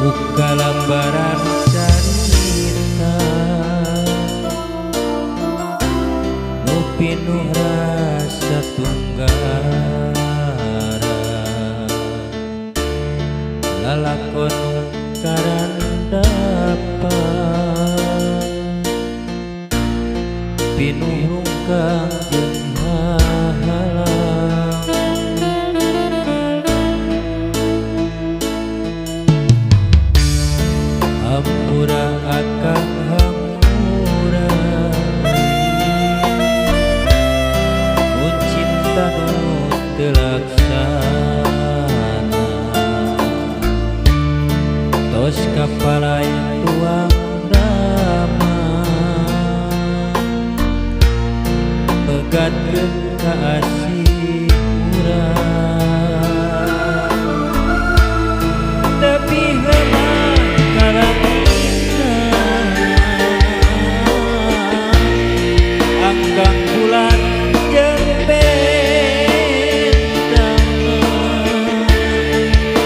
buka lembaran cerita nu pinuh rasa tunggara lalakon karandapan pinuh rungkang jeung hahalang hampura akan hampura mun cinta nu teu laksana tos kapalai tuang rama megatkeun ka asih urang tapi heula karamina anggang bulan jeung bentang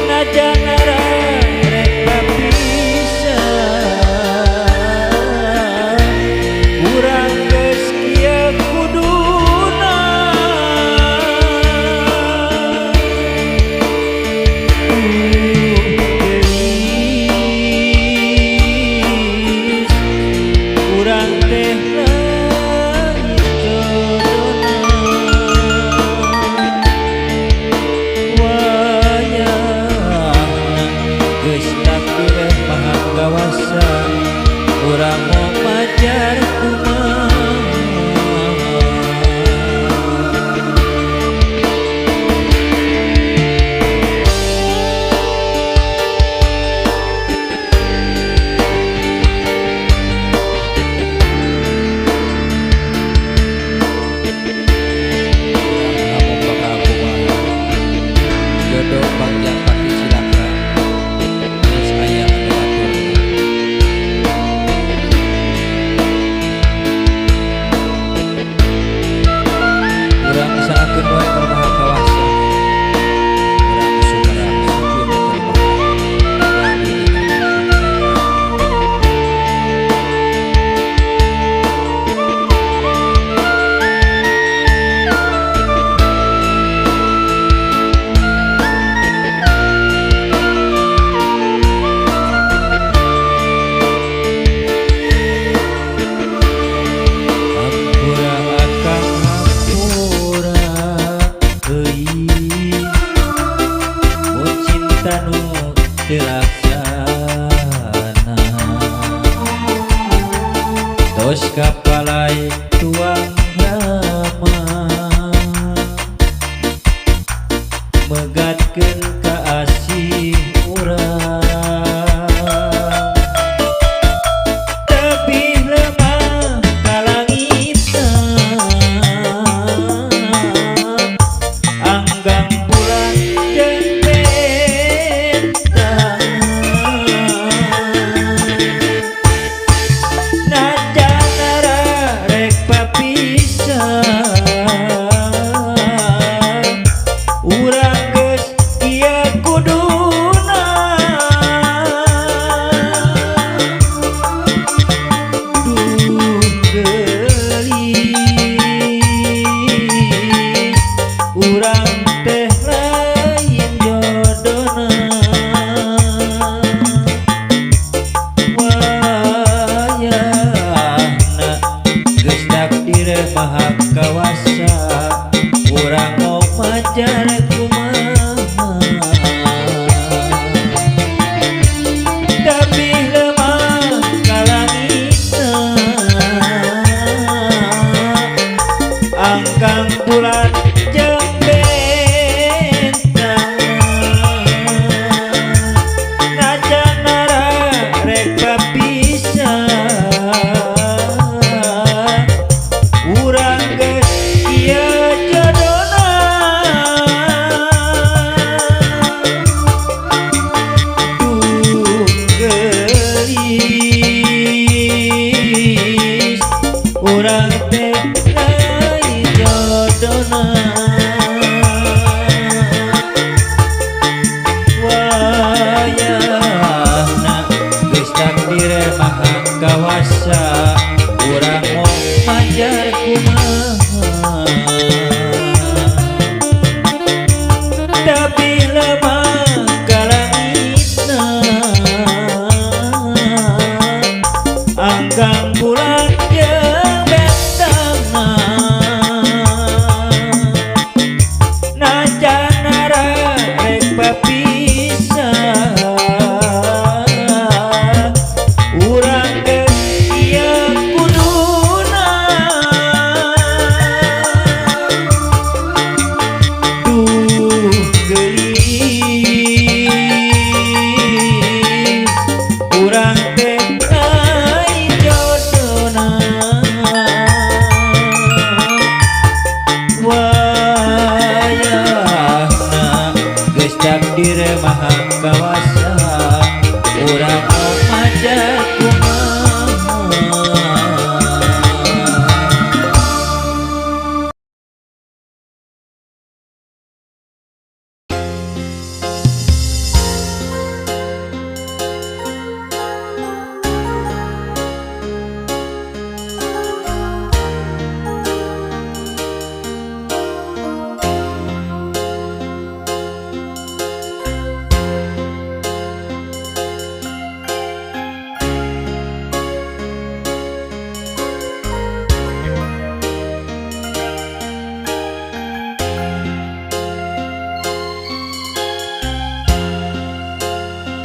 najanara rek kapisah urang geus kieu kuduna urang teh lain jodona wayahna geus takdir maha gawasa urang mau majar kumaha jodoh panjang pati silaka geus aya anu aturna urang salahkeun wae ka Maha Kawasa urang sumarang sujud ka Maha hampura akan hampura euy mun cinta nu teu laksana tos kapalai tuang rama megatkeun ka asih urang tebih lemah kalangitan anggang bulan jeung bentang najanara rek papisah urang geus kieu kuduna duh geulis urang teh lain jodona wayahna geus takdir maha kawasa urang mau majar kumaha kawasa urang maja kumaha.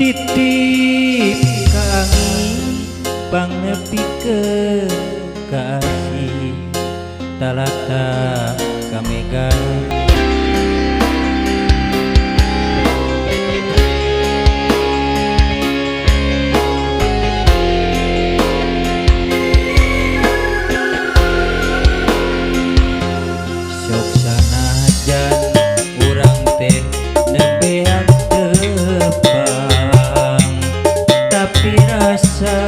Titip kami pangepikeun kasih talata kamegan sok sanajan urang teh nembeang tapi rasa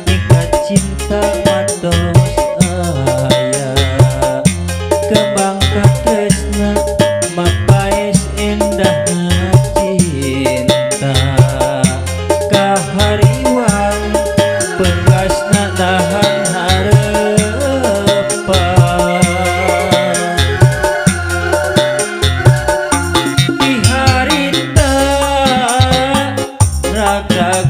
ikat cinta matos aya kembang katresna mapais endah cinta kahariwang pegasna tahan harepan di harita rag-rag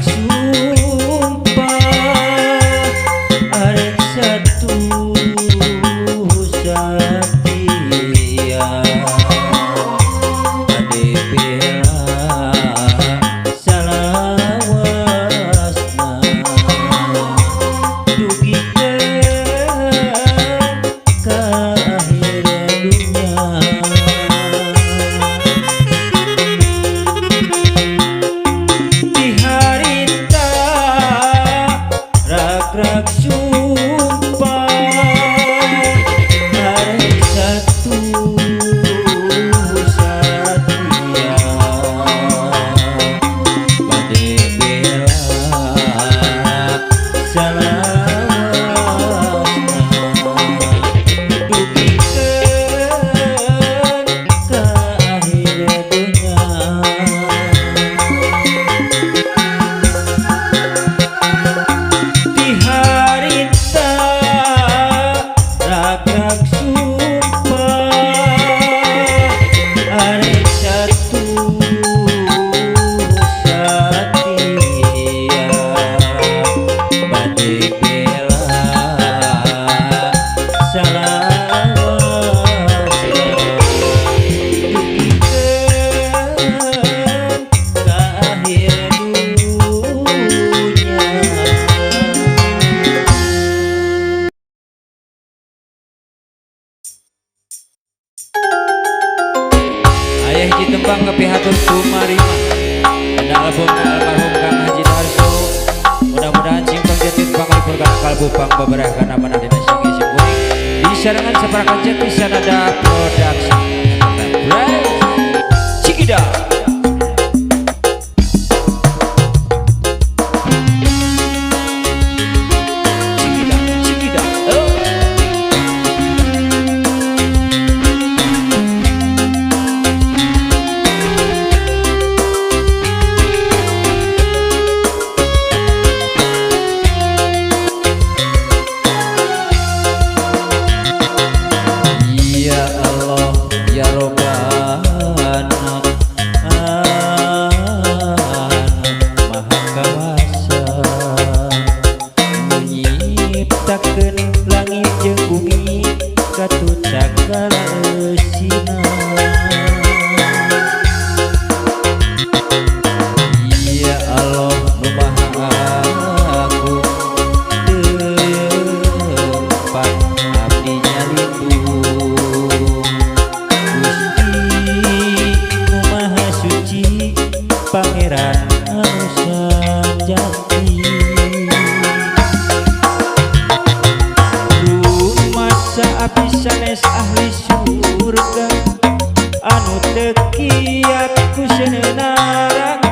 tembang kepihatur Sumarima ada albumnya almarhum Kang Haji Darso mudah-mudahan singkong jatuh pangalipur kana kalbu pang beberapa nama nadina sang isi kuning di sarangan separakan jatuh sanada production Cikida langit jeung bumi katut sagala eusina ya Allah nu maha agung tempat abdi nyalindung Gusti nu maha suci pangeran anu sanjati api sanes ahli surga anu teu kiat ku seuneu naraka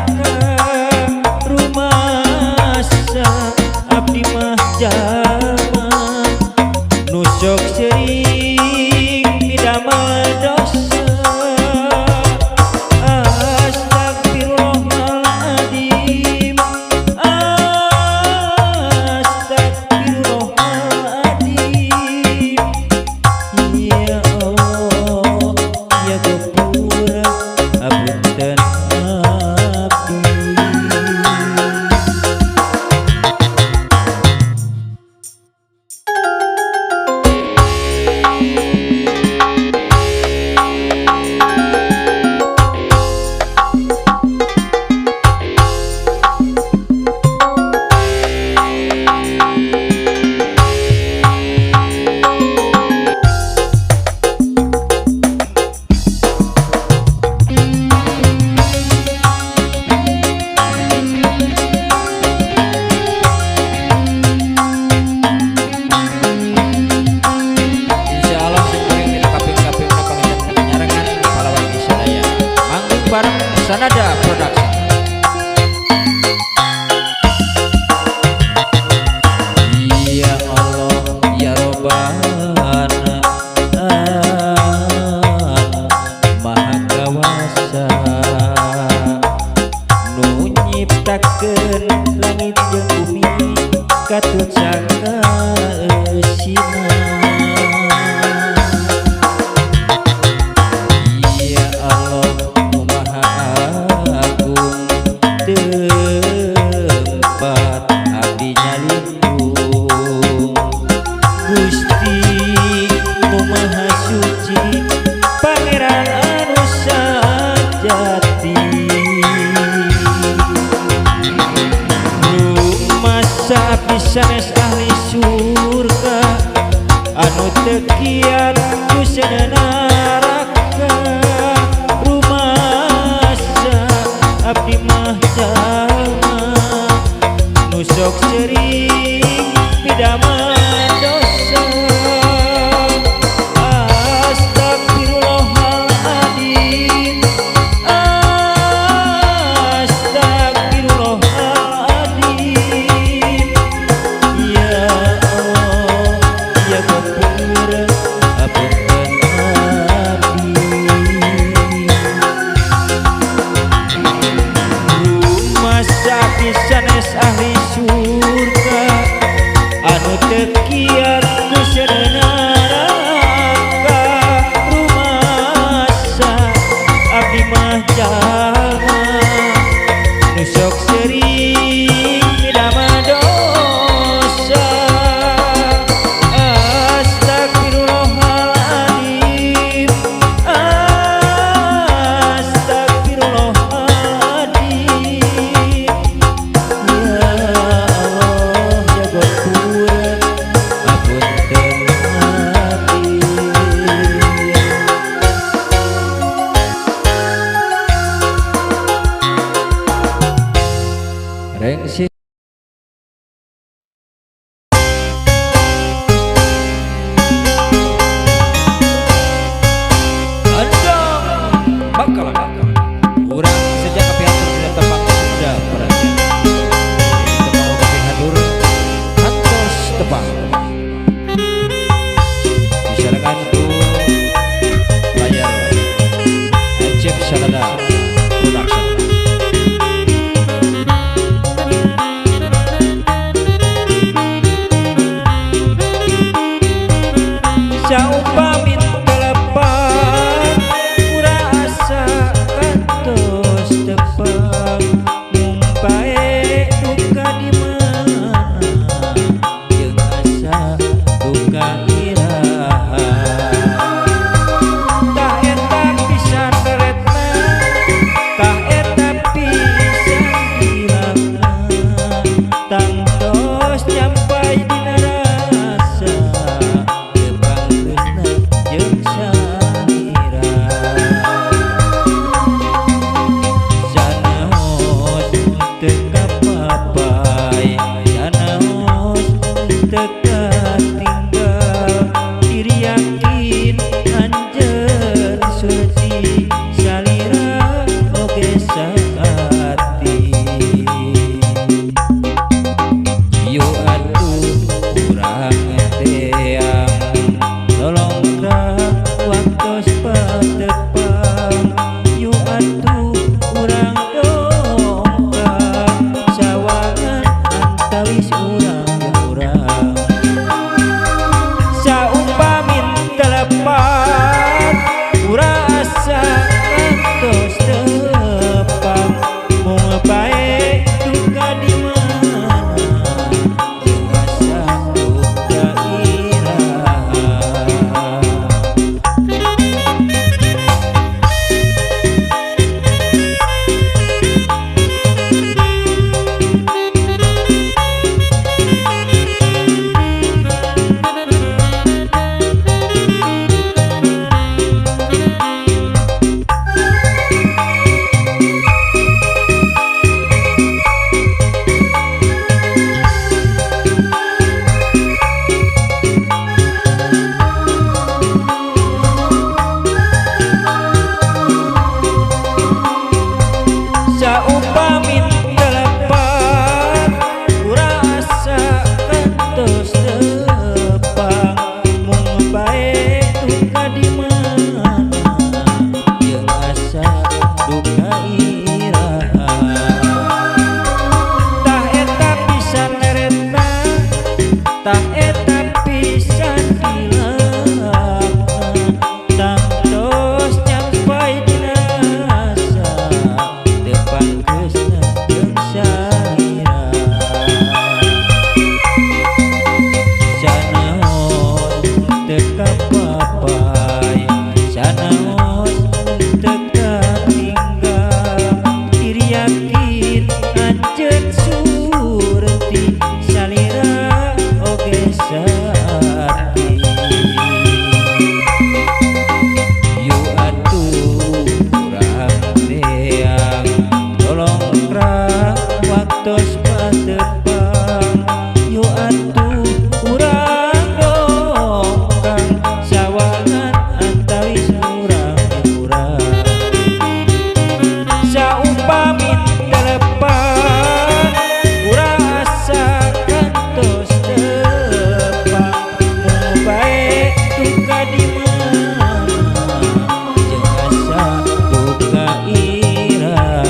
nyiptakeun langit jeung bumi katut sakaeusina. Ya Allah nu Maha Agung tempat abdi nyalindung, Gusti nu Maha Suci Pangeran anu sajati. Abdi sanes ahli surga anu teu kiat ku neraka, rumasa abdi mah jalma nu sok sering pidama dosa. Astagfirullahaladzim, astagfirullahaladzim. Ya Allah, ya Ghafur, apunten abdi. Rumasa pisanes ahli surga anu teu kiat ku neraka, rumasa abdi mah jalma nu sok sering pidama dosa. Astagfirullahaladzim, astagfirullahaladzim. Ya Allah, ya Ghafur, apunten abdi. Rengsi andang bakalan urang sejak kepihatur tidak tebang sudah perhatian tebang kepihatur hantos tebang disarankan ku layar Acep Salada Production. anjeun surti salira oge sakti yu atuh urang beang tolong rang waktos patepang yu atuh urang dongkang sawangan antawis urang-urang saumpami telepang urang asa kantos tepang nu bae duka di mana jeung asa buka iraha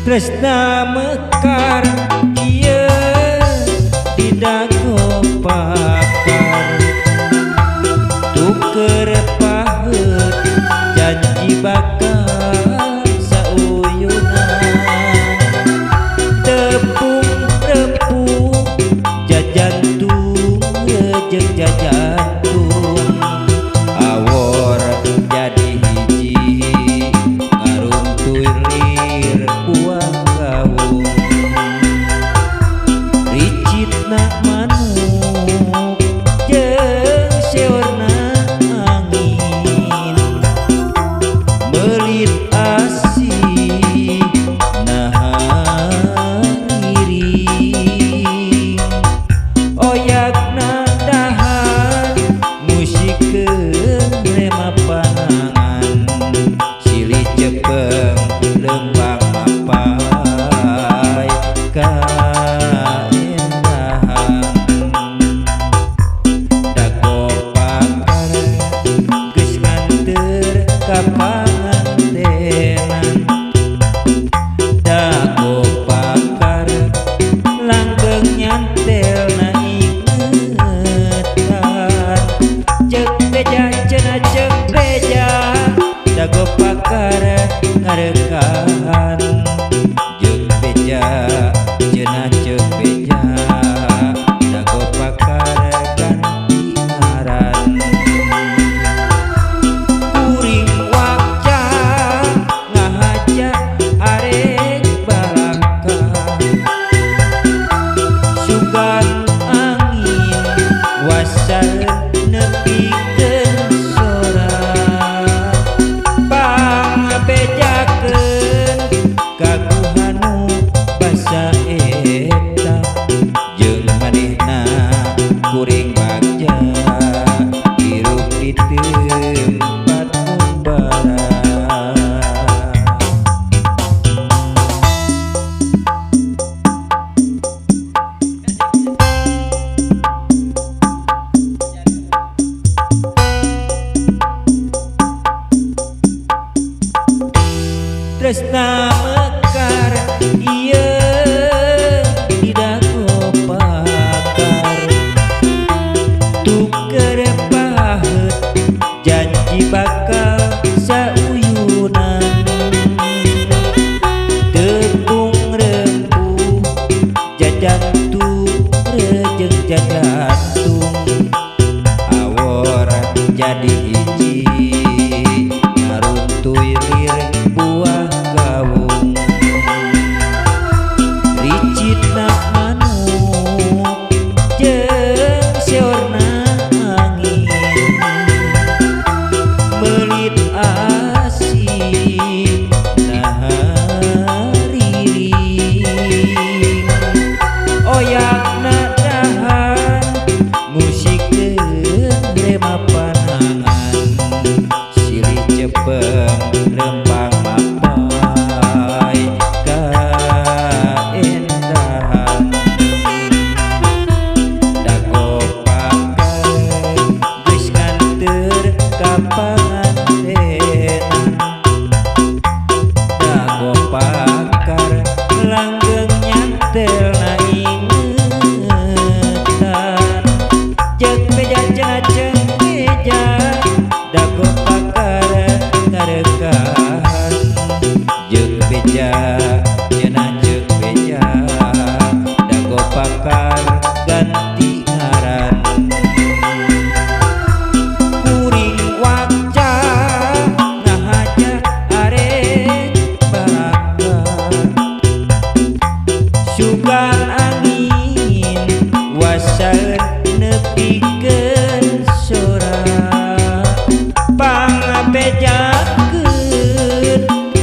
tresna mekar ieu di dago pakar tuker paheut janji bakal sauyunan tepung rempung jajantung jeung jajantung awor jadi hiji ngaruntuy lir buang gaung ricitna manuk jeung seorna angin melit asi nahariring oyakna dahan musikeun rema panangan silih cepeng lembang mapai kaendahan dago pakar geus nganteur ka pangantenan dago pakar langgeng nyantelna ingetan cek beja cenah cek beja dago pakar ngarekaan jeung beja cenah cek beja dago pakar ganti ngaran kuring wakca ngahaja arek balaka sugan angin wasaeun nepikeun sora pangabejakeun kaguhanu basa eta jeung manehna kuring bagja hirup di tempat umbara tresna mekar ieu di dago pakar tuker paheut janji bakal sauyunan tepung rempung jajantung jeung jajantung awor jadi hiji ngaruntuy lir buah gaung pejakeun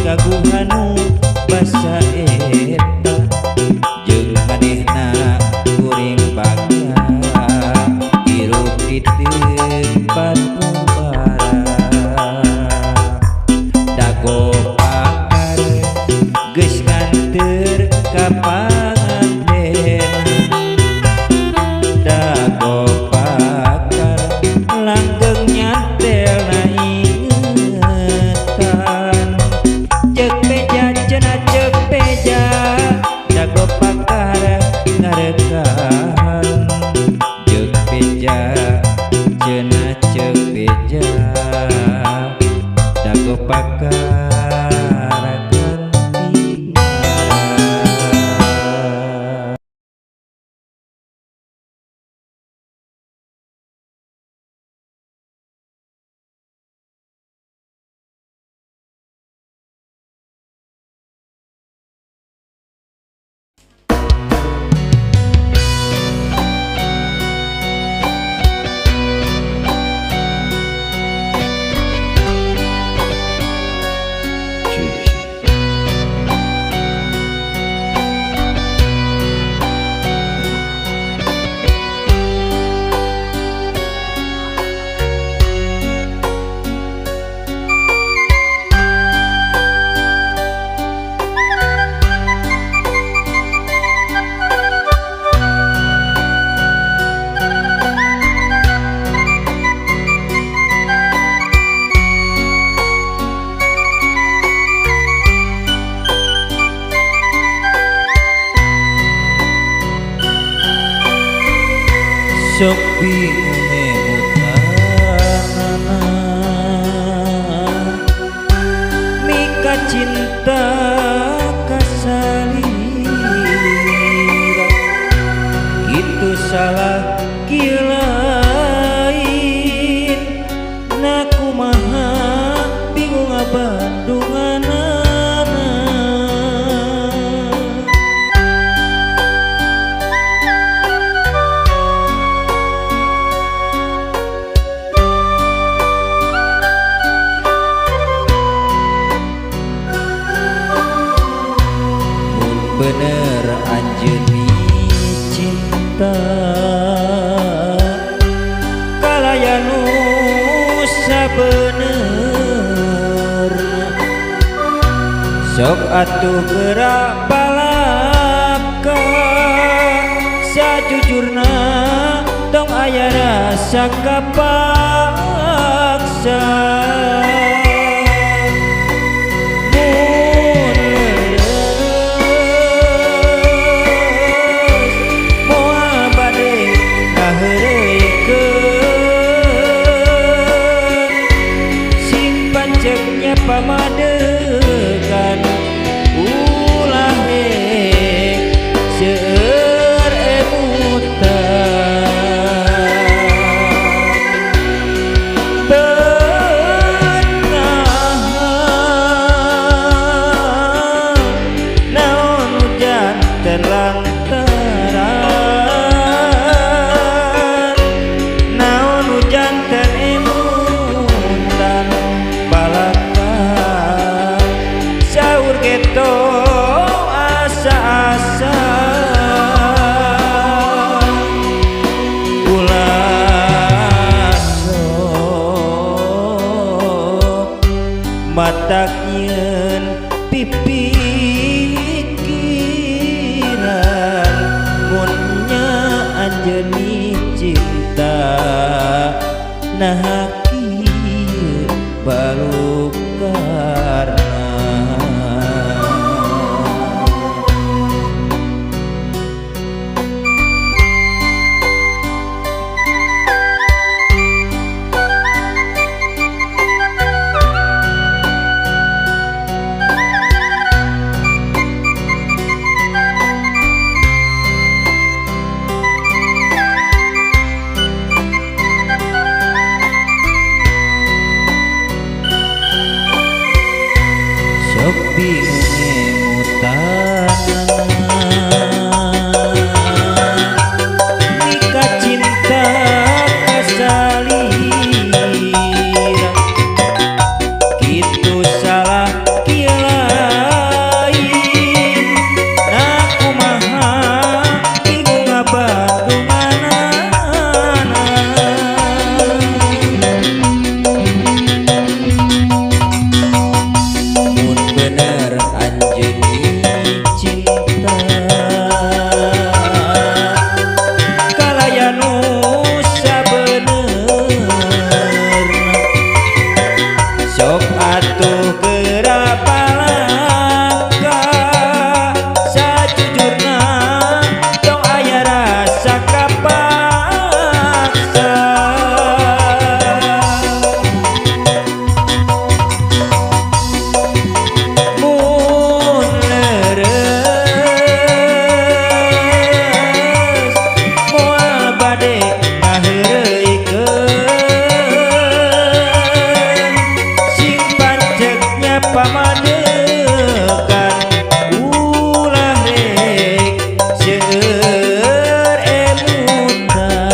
kaguhanu basa eta jeung manehna kuring bangga hirup di tempat ngumbara dago pakar geus nganteur ka pangantena dago pakar langgeng nyantelna ingetan ceuk beja cenah ceuk beja dago pakar ngarekahan ceuk beja cenah ceuk beja dago pakar sok binemutanana mika cinta kasalira gitu salah kilain na kumaha bingung abandunganana bener anjeuni cinta kalayanu sabenerna sok atuh gerak palapka sajujurna tong aya rasa kapaksa pamadegan ulah seueur emutan benahan naon hujan terlantaran naon hujan ten emutan balak geto asa-asa ulah sok matak nyeun pipikiran mun nya anjeuni cinta nah kieu balukarna atuh gerapalaka sajujurna tong aya rasa kapaksa mun leres moal bade ngaheureuykeun sing pancegnya pamadegan ulah rek seueur emutan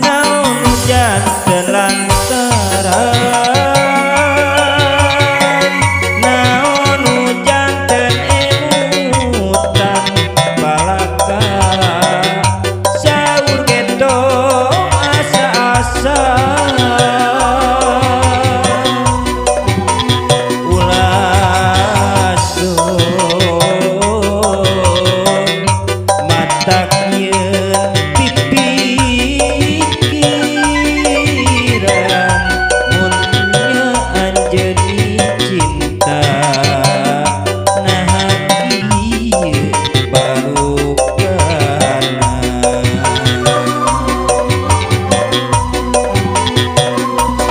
naon hujan telantaran naon hujan ten emutan balaka saur geto asa-asa ulah matak yeun pipikiran mun anjeun cinta nah ieu barukana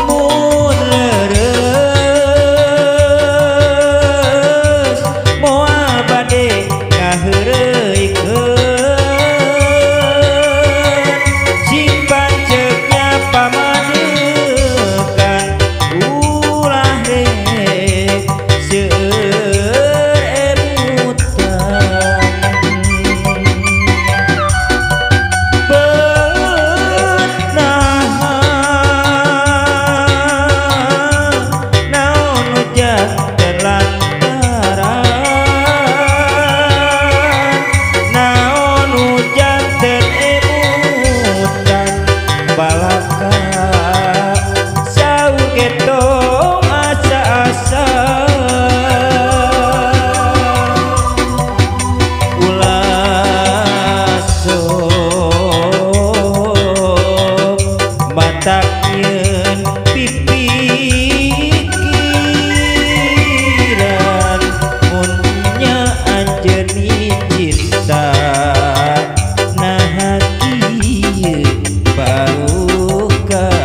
mun leres moal bade ngaheureuykeun sing pancegnya pamadegan ulah rek seueur emutan benaha naon hujan telantaran naon hujan ten emutan balaka saur geto asa-asa ulah matak yeun pipikiran mun nya anjeun cinta nah ieu barukana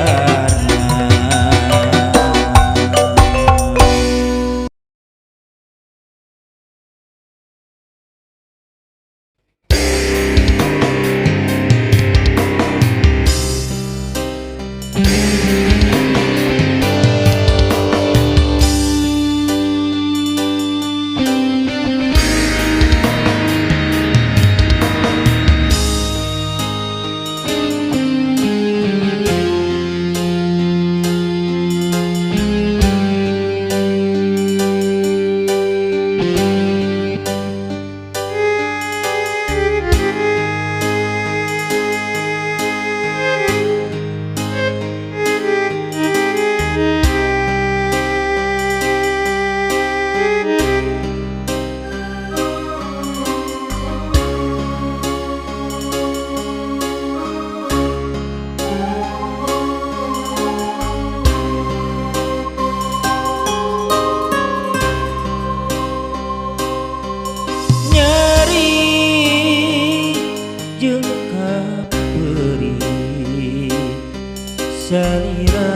salira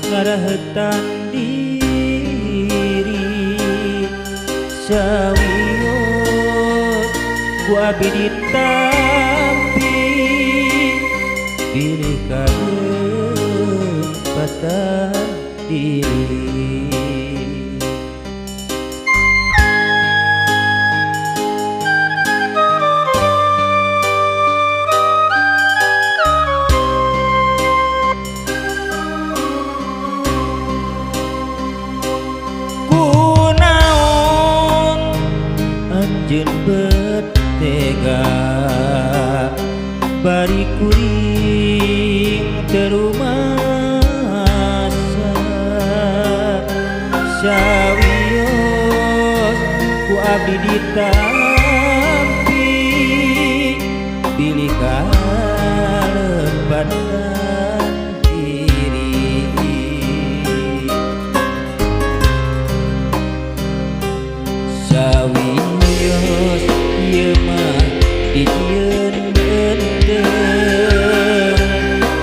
ngarahetan diri sawios ku abdi ditampi pilih kadepatan diri anjeun betega bari kuring terumasa sawios ku abdi ditampi dijieun endeu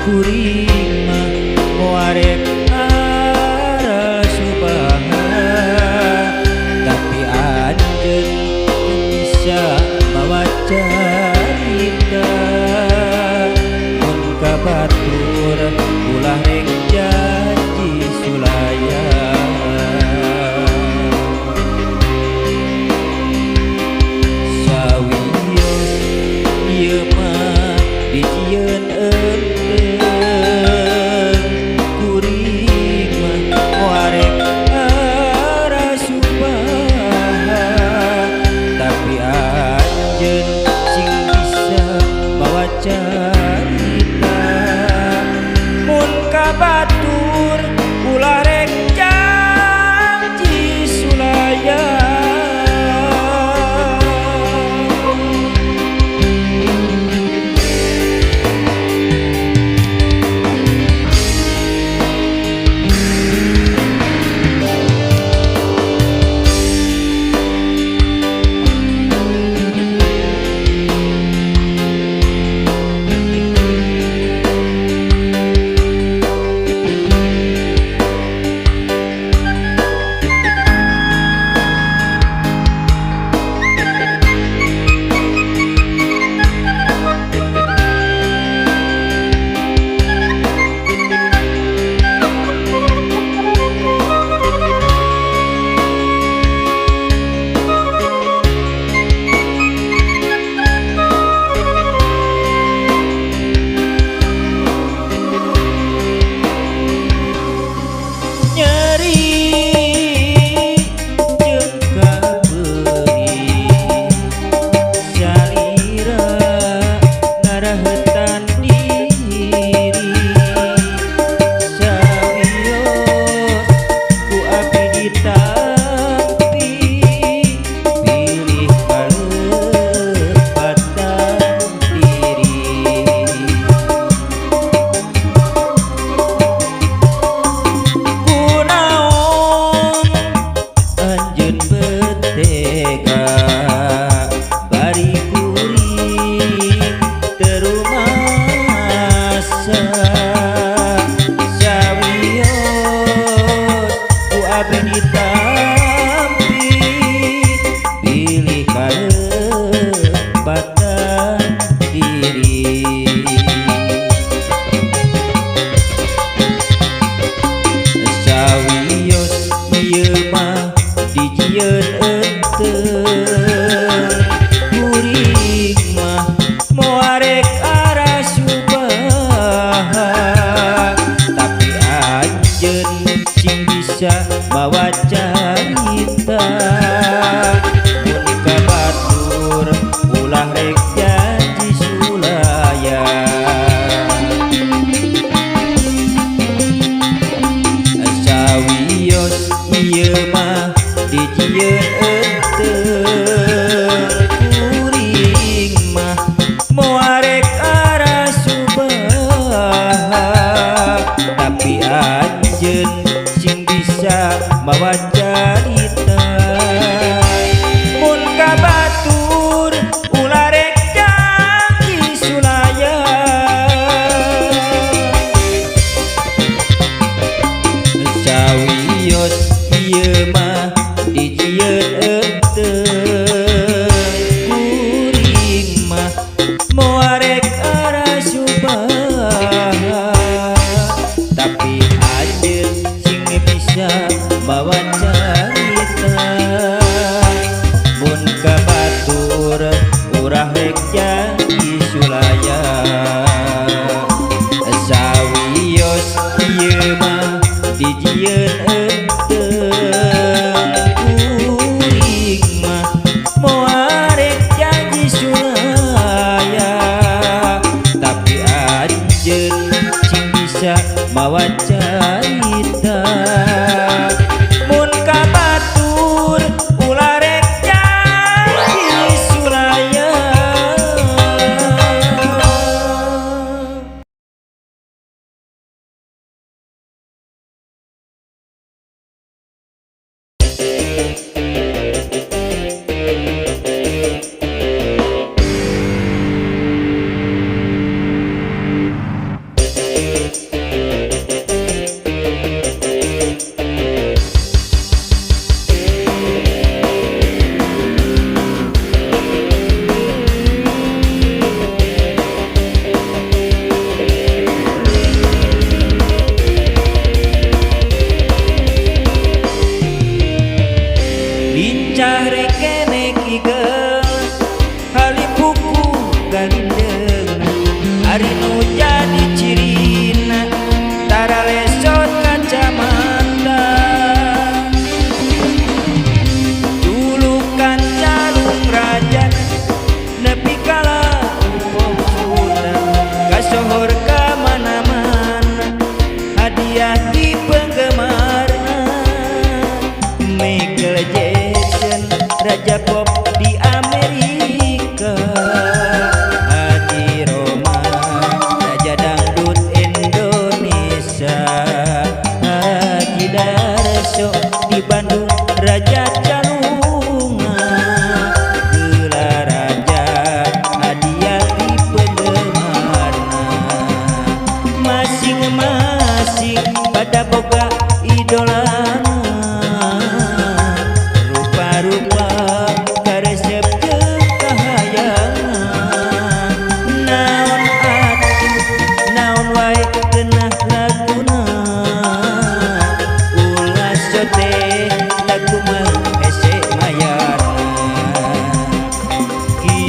kuring mah moarek arasubaha tapi anjeun bisa mawaca cinta mun kabatur ulah rek janji sulaya sawios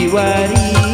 diwari